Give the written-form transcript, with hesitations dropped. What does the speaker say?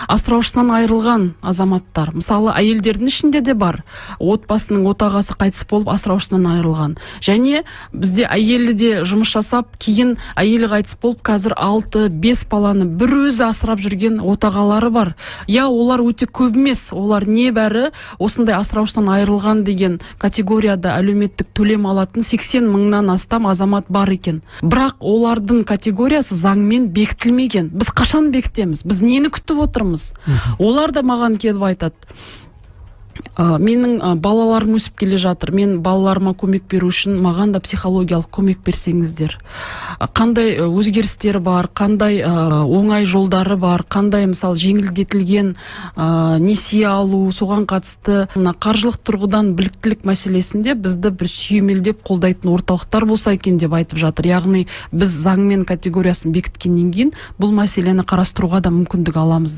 асыраушысынан айырылған азаматтар, мысалы әйелдердің ішінде де бар, отбасының отағасы қайтыс болып асыраушысынан айырылған, және бізде әйелі де жұмыс жасап, кейін әйелі қайтыс болып, қазір 6-5 баланы бір өзі асырап жүрген отағалары бар. Олар өте көп емес, олар небәрі осындай асыраушысынан айырылған деген категорияда әлеуметтік төлем алатын 80 мыңнан астам азамат бар екен. Бірақ олардың категориясы заңмен бекітілмеген. Біз қашан бекітеміз? Біз нені күтіп отырмыз? Олар да маған келіп айтады: менің балаларым өсіп келе жатыр, мен балаларыма көмек беру үшін маған да психологиялық көмек берсеңіздер. Қандай өзгерістер бар, қандай оңай жолдары бар, қандай мысалы жеңілдетілген несие алу, соған қатысты қаржылық тұрғыдан біліктілік мәселесінде бізді бір сүйемелдеп қолдайтын орталықтар болса екен деп айтып жатыр. Яғни біз заңмен категориясын бекіткеннен кейін бұл мәселені қарастыруға да мүмкіндік аламыз.